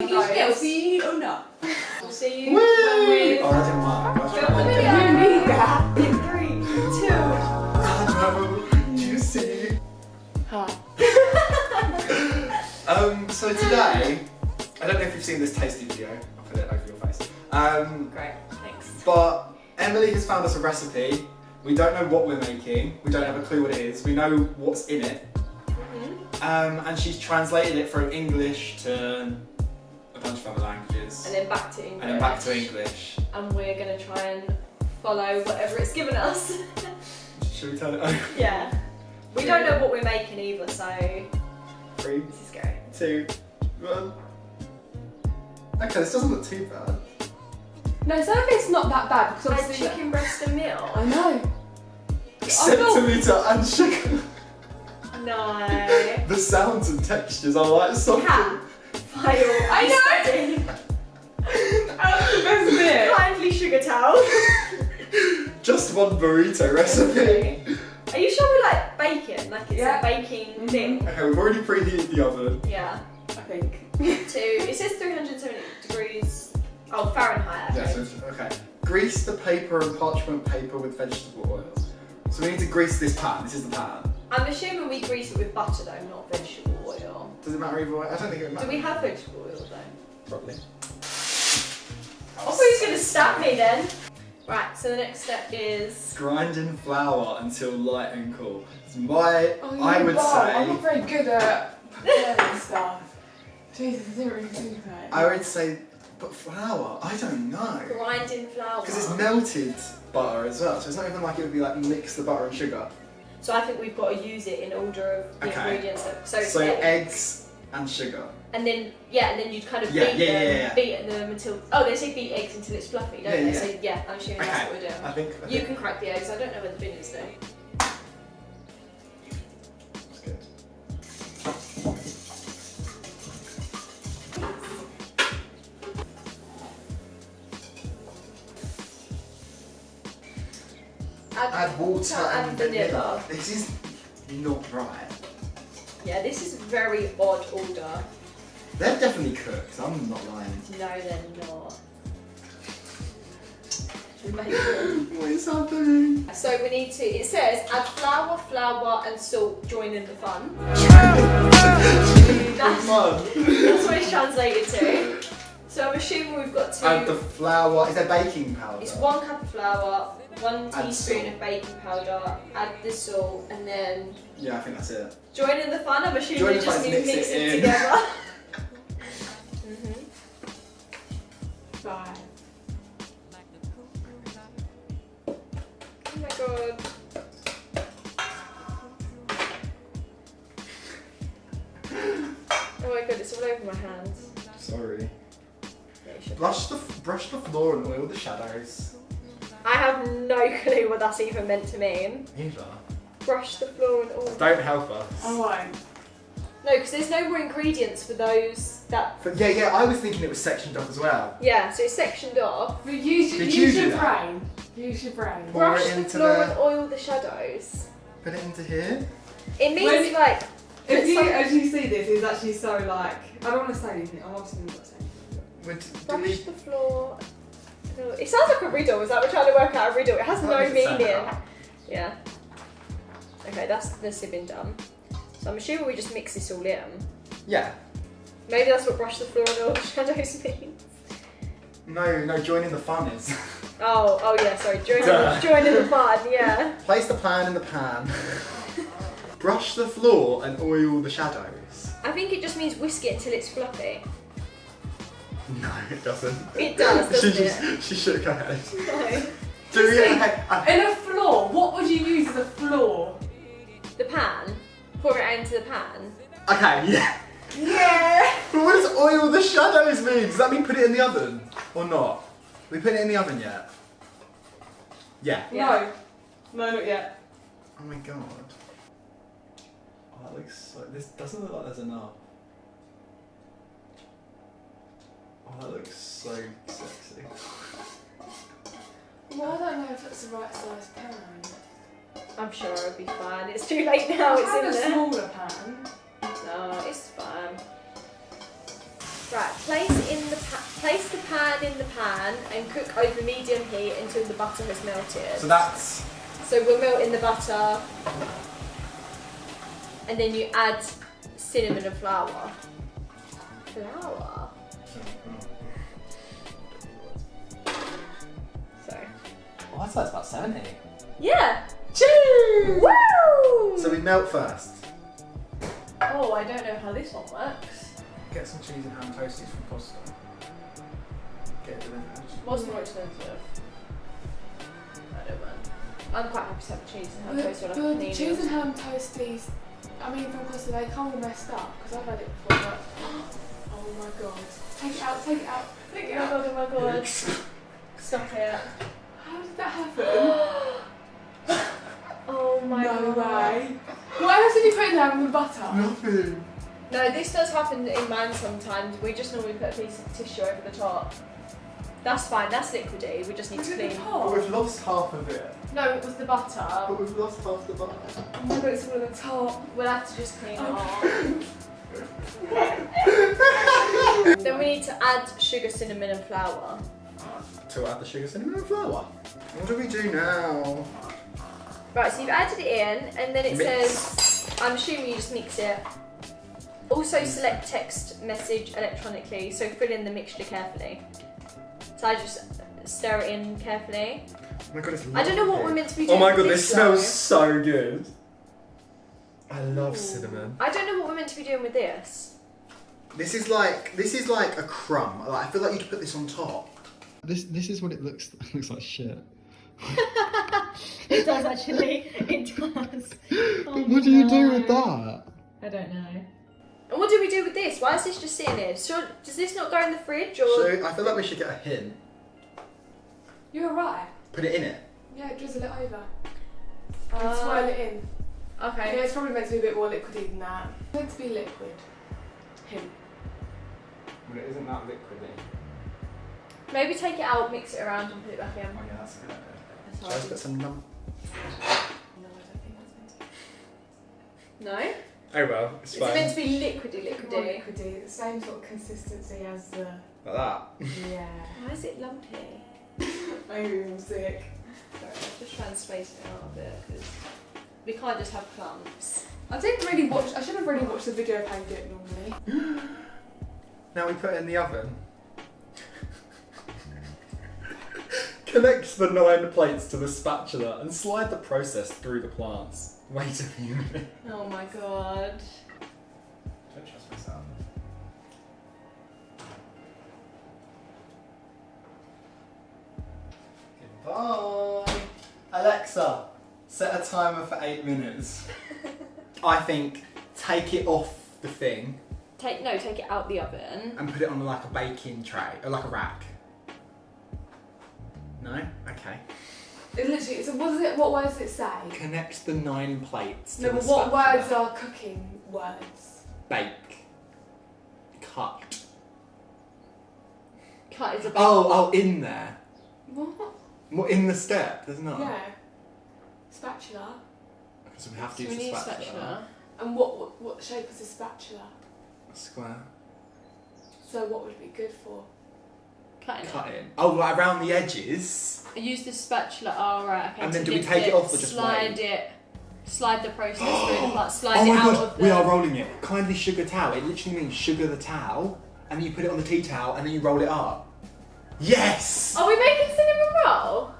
Sí o no. We'll see you when we're... Oh, I didn't mind. Film the video. In 3, 2... No, you see. Hi. So today, I don't know if you've seen this tasty video. I'll put it over your face. Great, thanks. But Emily has found us a recipe. We don't know what we're making. We don't have a clue what it is. We know what's in it. And she's translated it from English to a bunch of other languages. And then back to English. And then back to English. And we're going to try and follow whatever it's given us. Should we turn it over? Yeah. We don't know what we're making either, so... 3, This is scary. 2, 1. Okay, this doesn't look too bad. No, some of it's not that bad because And obviously. chicken breast and meal. I know. Centimetre and sugar. No. The sounds and textures are like something. Cat. File. I know. That's the best bit. Kindly sugar towel. Just one burrito recipe. Are you sure we like bacon? Like it's Yeah. a baking thing? Okay, we've already preheated the oven. Yeah. I think. It says 370 degrees. Oh, Fahrenheit. Yeah, so okay. Grease the paper and parchment paper with vegetable oil. So we need to grease this pan. This is the pan. I'm assuming we grease it with butter though, not vegetable oil. Does it matter either way? I don't think it would matter. Do we have vegetable oil though? Probably. I thought he was going to stab me then. Right, so the next step is... Grinding flour until light and cool. It's my, Oh, I would I'm not say, very good at preparing stuff. Jesus, I didn't really think about it. I would say, but flour, I don't know. grinding flour. Because it's melted butter as well, so it's not even like it would be like mix the butter and sugar. So I think we've got to use it in order of the Okay. ingredients. So it's eggs and sugar. And then, and then you'd kind of Yeah, beat them until... Oh, they say beat eggs until it's fluffy, don't they? Yeah. So yeah, I'm assuming that's what we're doing. I think You can crack the eggs, I don't know where the bin is though. That's good. Add water and vanilla. This is not right. Yeah, this is a very odd order. They're definitely cooked, I'm not lying. No, they're not. What is happening? So we need to, it says, add flour, and salt, join in the fun. That's what it's translated to. So I'm assuming we've got to... Add the flour, is there baking powder? It's 1 cup of flour, 1 Add teaspoon salt. of baking powder, add the salt, and then Yeah, I think that's it. join in the fun. I'm assuming Join we the just fun, need to mix mix it it in. together. Bye. Oh my god. Oh my god, it's all over my hands. Sorry. Yeah, you should. Brush the floor and oil the shadows. I have no clue what that's even meant to mean. Either. Brush the floor and all. Don't help us. I won't. No, because there's no more ingredients for those that... But yeah, I was thinking it was sectioned off as well. Yeah, so it's sectioned off. But use Did you your do that? brain. Use your brain. Pour Brush it the into floor the- and oil the shadows. Put it into here. It means When- like... If put you, some- as you see this, it's actually so like, I don't want to say anything, I'm obviously not saying anything. Do Brush we... the floor. It sounds like a riddle. Is that we're trying to work out a riddle? It has How no does it sound meaning. out? Yeah. Okay, that's the sieving done. So I'm assuming we just mix this all in. Yeah. Maybe that's what brush the floor and all the shadows means. No, joining the fun is. Oh yeah, sorry. Join Duh. in the fun, yeah. Place the pan in the pan. Brush the floor and oil the shadows. I think it just means whisk it until it's fluffy. No, it doesn't. It does, doesn't it? She shook her head. No. Do it. In a floor, what would you use as a floor? The pan. Pour it out into the pan. Okay, yeah. Yeah! But what does oil the shadows mean? Does that mean put it in the oven? Or not? We put it in the oven yet? Yeah. Yeah. No, not yet. Oh my god. Oh, that looks so... This doesn't look like there's enough. Oh, that looks so sexy. Well, I don't know if it's the right size pan. I'm sure it'll be fine. It's too late now. It's Have in a there. smaller pan. No, it's fine. Right. Place the pan in the pan and cook over medium heat until the butter has melted. So we're melting the butter, and then you add cinnamon and flour. Flour. Sorry. Oh, that's about 70. Yeah. Cheers! Woo! So we melt first. Oh, I don't know how this one works. Get some cheese and ham toasties from Costa. Get it delivered. What's more expensive? I don't mind. I'm quite happy to have cheese and ham toasted. But the cheese and ham toasties, I mean from Costa, they come all messed up because I've had it before. But oh my god! Take it out! Take it out! Take it out! Oh my god! Stop it! How did that happen? Oh my god! No way! What else did you put in there with butter? Nothing. No, this does happen in mine sometimes. We just normally put a piece of tissue over the top. That's fine, that's liquidy, we just need to clean. But we've lost half of it. No, it was the butter. But we've lost half the butter. Oh my god, it's all on the top. We'll have to just clean it off. Then we need to add sugar, cinnamon and flour. To add the sugar, cinnamon and flour. What do we do now? Right, so you've added it in and then it Mix. says, I'm assuming you just mix it. Also select text message electronically, so fill in the mixture carefully. So I just stir it in carefully. Oh my god, it's I don't know what we're meant to be doing. Oh my god, with this though. smells so good. I love cinnamon. I don't know what we're meant to be doing with this. This is like a crumb. Like, I feel like you could put this on top. This is what it looks like shit. It does actually. It does. But what do you do with that? I don't know. And what do we do with this? Why is this just sitting here? So, does this not go in the fridge or? So I feel like we should get a hint. You're right. Put it in it. Yeah, drizzle it over. And swirl it in. Okay. Yeah, it's probably meant to be a bit more liquidy than that. It's meant to be liquid. Hint. But it isn't that liquidy. Maybe take it out, mix it around and put it back in. Oh yeah, that's a good idea. That's Shall I just put some No, I don't think that's meant to be. No? Oh well, it's Is fine. it meant to be liquidy, More liquidy? liquidy. The same sort of consistency as the. Like that. Yeah. Why is it lumpy? Maybe I'm sick. Sorry, I'm just trying to space it out a bit because we can't just have clumps. I didn't really watch. I should have really watched the video of how you do it normally. Now we put it in the oven. Connect the 9 plates to the spatula and slide the process through the plants. Wait a minute. Oh my god. Don't trust myself. Goodbye. Alexa, set a timer for 8 minutes. I think take it off the thing Take it out the oven. and put it on like a baking tray or like a rack. No? Okay. It literally. So what is it? What words does it say? Connect the 9 plates to No, the but what spatula. words are cooking words? Bake. Cut. Cut is a bit. Oh, in there. What? What, in the step? There's not. Yeah. Spatula. So we have to So use we the need a spatula. spatula. And what shape is a spatula? A square. So what would be good for? Cutting it. Cut in. Oh, like around the edges. Use the spatula. Oh right. Okay. And to then do we lift take it off or just slide wait? it? Slide the process through the part. Slide Oh it my out god, of the. we are rolling it. Kindly sugar towel. It literally means sugar the towel, and then you put it on the tea towel, and then you roll it up. Yes! Are we making cinnamon roll?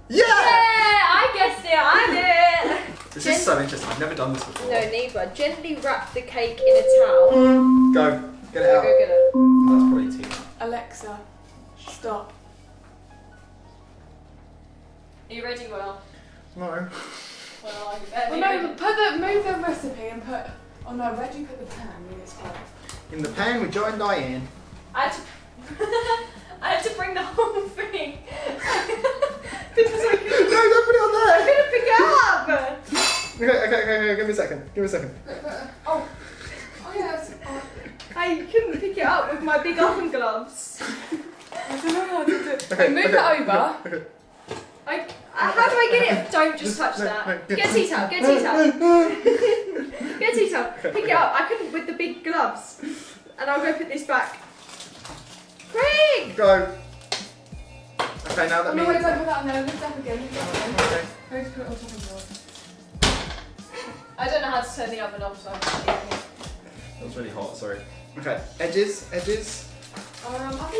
Yeah! Yeah, I guessed it. I did it. This is so interesting. I've never done this before. No, neither. Gently wrap the cake in a towel. Go. Get it out. Go get it. That's probably too much. Alexa, stop. Are you ready, Will? No. Well, Well, no, move the recipe and put. Oh no, where do you put the pan? Really, it's hard. In the pan with Joy and Diane. I had to. I had to bring the whole thing because I couldn't. No, don't put it on I there. couldn't pick it up. Okay. Give me a second. Oh yeah. That's, I couldn't pick it up with my big oven gloves. I don't know how to do it. Okay, Move it over. Okay. How do I get it? Don't just touch that. Get a tea towel. Get a tea towel. Get a tea towel. Pick it up. I couldn't with the big gloves. And I'll go put this back. Go. Okay, now that No, wait, don't put that on there. Lift up again. Lift up again. Okay. Go to put it on top of yours. I don't know how to turn the oven off, so I'm just leaving it. That was really hot, sorry. Okay, edges. I think I know how to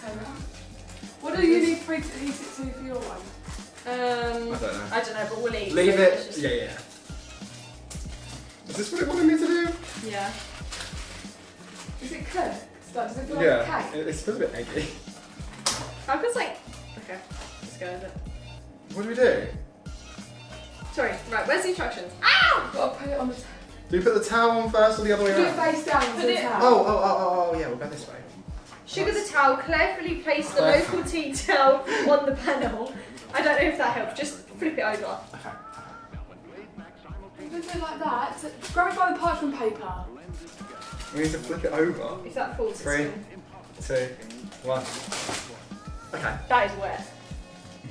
turn it off. What do you need to heat it to for your one? I don't know. I don't know, but we'll eat. Leave so it. let's just- Yeah. Is this what it wanted me to do? Yeah. Is it cooked? Does it feel like Yeah. a cake? It feels a bit eggy. I was like, okay, let's go with it. What do we do? Sorry, right, where's the instructions? Ow! Gotta put it on the towel. Do we put the towel on first or the other way Do it around? face down Put to the it- towel. Oh, yeah, we'll go this way. Sugar the towel, carefully place the local tea towel on the panel. I don't know if that helps, just flip it over. Okay. You can do it like that. Grab it by the parchment paper. We need to flip it over. If that falls, 3, 2, 1. Okay. that is wet. It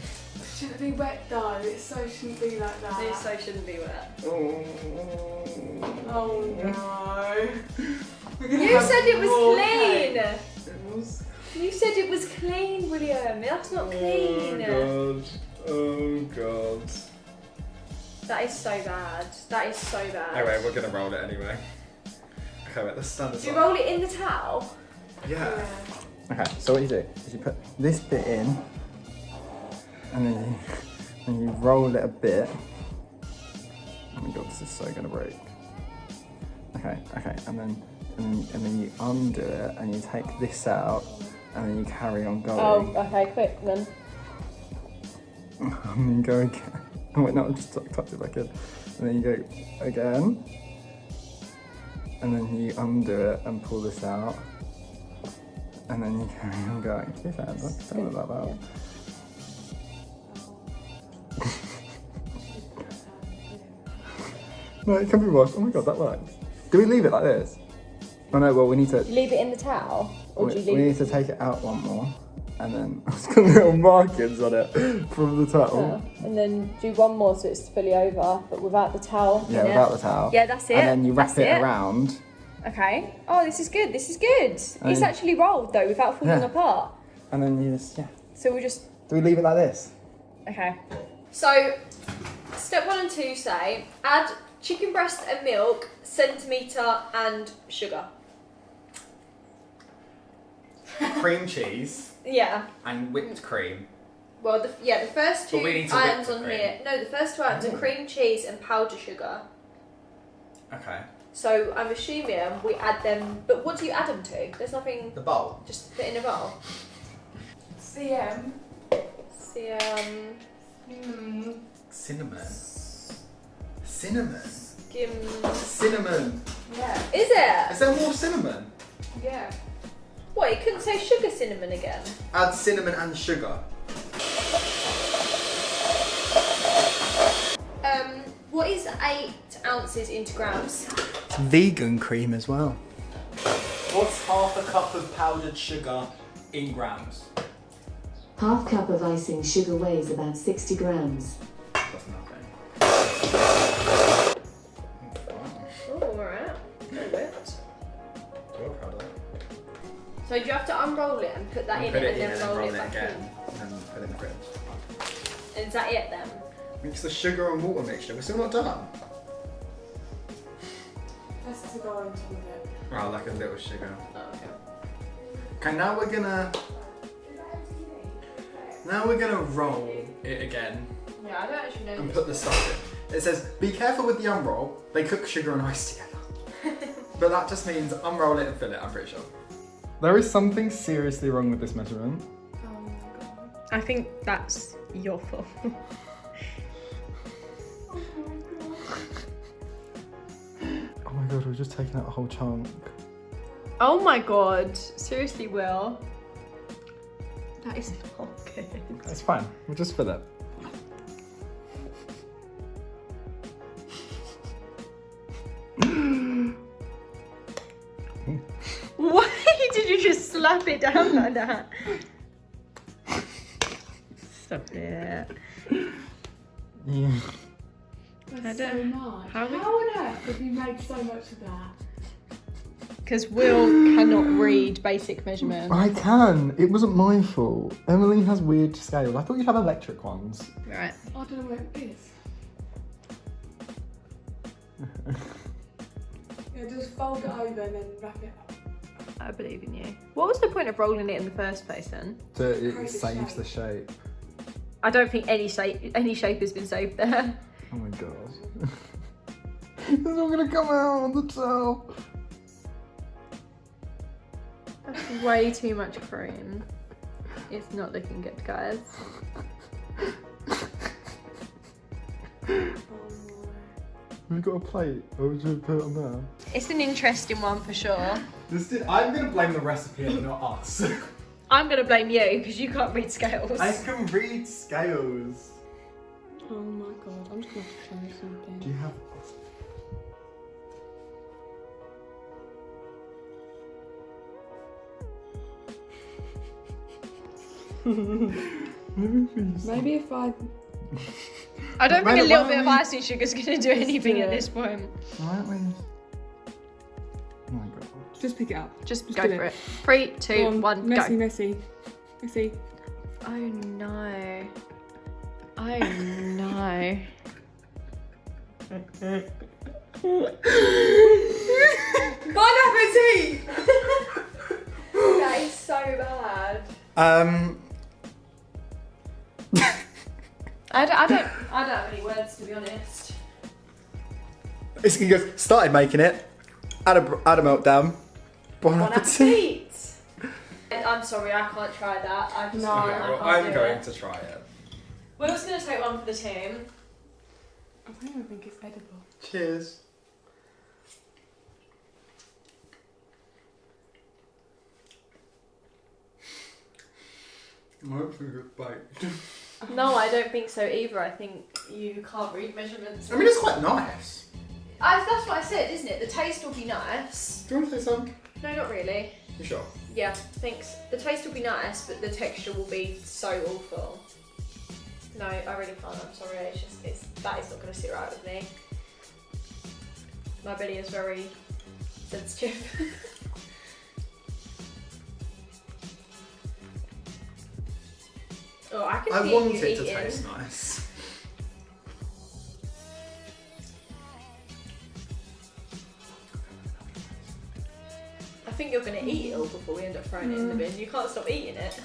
shouldn't be wet though. It so shouldn't be like that. This so shouldn't be wet. Oh no. You said it was clean! It was. You said it was clean, William. That's not clean. Oh god. That is so bad. That is so bad. Anyway, we're gonna roll it anyway. Okay, wait, let's stand this Do you up. roll it in the towel? Yeah. Okay, so what you do is you put this bit in, and then you roll it a bit. Oh my god, this is so gonna break. Okay, and then you undo it, and you take this out, and then you carry on going. Oh, okay, quick then. And then you go again. Oh wait, no, just touch it back in. And then you go again. And then you undo it and pull this out. And then you carry on going. To be fair, don't look that bad. No, it can be washed. Oh my god, that works. Do we leave it like this? Oh no, well we need to... Leave it in the towel? Or do you leave we need to take it out one more. And then it's got little markings on it from the towel. And then do one more so it's fully over, but without the towel. Yeah, without the towel. Yeah, that's it. And then you wrap That's it around. Okay. Oh, this is good. This is good. And It's actually rolled though, without falling Yeah. apart. And then you just, So we just. Do we leave it like this? Okay. So, step 1 and 2 say add chicken breast and milk, centimetre, and sugar. Cream cheese Yeah. and whipped cream. Well, the first two But we need to items whip on the cream. here. No, the first 2 items are cream cheese and powder sugar. Okay. So I'm assuming we add them. But what do you add them to? There's nothing. The bowl. Just put in a bowl. CM. Cinnamon. Cinnamon. Skim. Cinnamon. Yeah. Is it? Is there more cinnamon? Yeah. What? It couldn't say sugar cinnamon again. Add cinnamon and sugar. What is 8 ounces into grams? It's vegan cream as well. What's half a cup of powdered sugar in grams? Half cup of icing sugar weighs about 60 grams. That's nothing. Oh, alright. No whipped. Well, proud of that. So do you have to unroll it and put that in Put it it and in then and roll roll it it back again in? and put it in the fridge. And is that it then? Mix the sugar and water mixture. We're still not done. Has to go on top of it. Oh, like a little sugar. Oh, okay. Okay, now we're gonna roll it again Yeah, I don't actually know and this. put the stuff in. It says, be careful with the unroll. They cook sugar and ice together. But that just means unroll it and fill it, I'm pretty sure. There is something seriously wrong with this measurement. Oh my god. I think that's your fault. Oh my god, we've just taken out a whole chunk. Oh my god. Seriously, Will. That is not good. It's fine, we'll just fill it. Why did you just slap it down like that? Stop it. Yeah. That's I so don't- much. how How, we- on earth have you made so much of that? because Will cannot read basic measurements. I can. It wasn't my fault. Emily has weird scales. I thought you'd have electric ones. Right. I don't know where it is. Yeah, just fold it over and then wrap it up. I believe in you. What was the point of rolling it in the first place then? So it Create the saves shape. the shape. I don't think any shape has been saved there. Oh my god. It's not gonna come out on the top. That's way too much cream. It's not looking good, guys. We've got a plate. Or would you put it on there? It's an interesting one for sure. I'm gonna blame the recipe and not us. I'm gonna blame you because you can't read scales. I can read scales. Oh my god, I'm just gonna try something. Do you have? Maybe if I... I don't think a Why little don't bit of we- icing sugar is gonna do anything do at it. this point. Why don't we? Oh my god. Just pick it up. Just Just go do for it. it. 3, 2, Go on, 1, messy, go. messy. Messy. Oh no. Oh no. Bon appetit! That is so bad. I don't have any words, to be honest. He goes, started making it, had a meltdown. Bon Bon appetit. appetit. I'm sorry, I can't try that. I just No. can't, Okay, I can't do it. to try it. Will's gonna take one for the team. I don't even think it's edible. Cheers. I hope it's a good bite. No, I don't think so either. I think you can't read measurements. I mean, it's quite nice. That's what I said, isn't it? The taste will be nice. Do you want to say something? No, not really. You sure? Yeah, thanks. The taste will be nice, but the texture will be so awful. No, I really can't. I'm sorry. That is not going to sit right with me. My belly is very sensitive. Oh, I can hear want you it to eating. taste nice. I think you're going to eat it all before we end up throwing it in the bin. You can't stop eating it.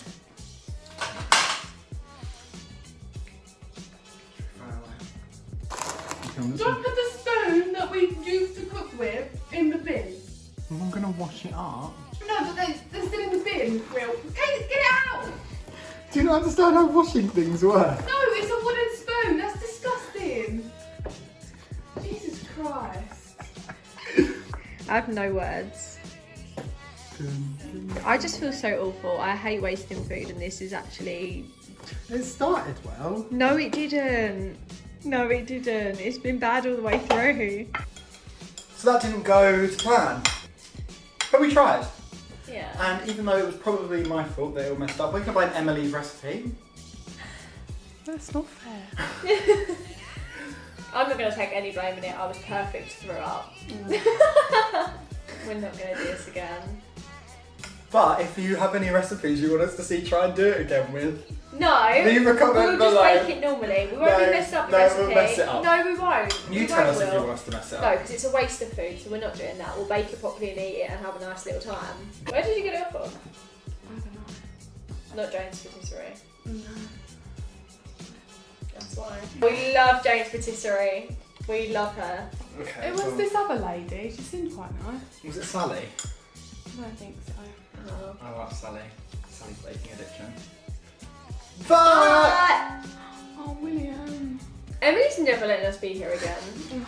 Don't put the spoon that we used to cook with in the bin. I'm gonna wash it up. No, but they're still in the bin, Will. Get it out! Do you not understand how washing things work? No, it's a wooden spoon. That's disgusting. Jesus Christ. I have no words. I just feel so awful. I hate wasting food, and this is actually... It started well. No, it didn't. No, it didn't. It's been bad all the way through. So that didn't go to plan. But we tried. Yeah. And even though it was probably my fault they all messed up, we can blame Emily's recipe. That's not fair. I'm not going to take any blame in it. I was perfect throughout. We're not going to do this again. But if you have any recipes you want us to see, try and do it again with. No. Leave a comment We'll just below. make it normally. We won't No, be messed up the no, recipe. we'll mess it up. No, we won't. You We tell won't, us if you Will. want us to mess it No, up. because it's a waste of food, so we're not doing that. We'll bake it properly and eat it and have a nice little time. Where did you get it off of? I don't know. Not Jane's Patisserie. No. That's why. We love Jane's Patisserie. We love her. Okay. It was this other lady. She seemed quite nice. Was it Sally? I don't think so. Oh. I like Sally. Sally's baking addiction. But Oh, William. Emily's never letting us be here again.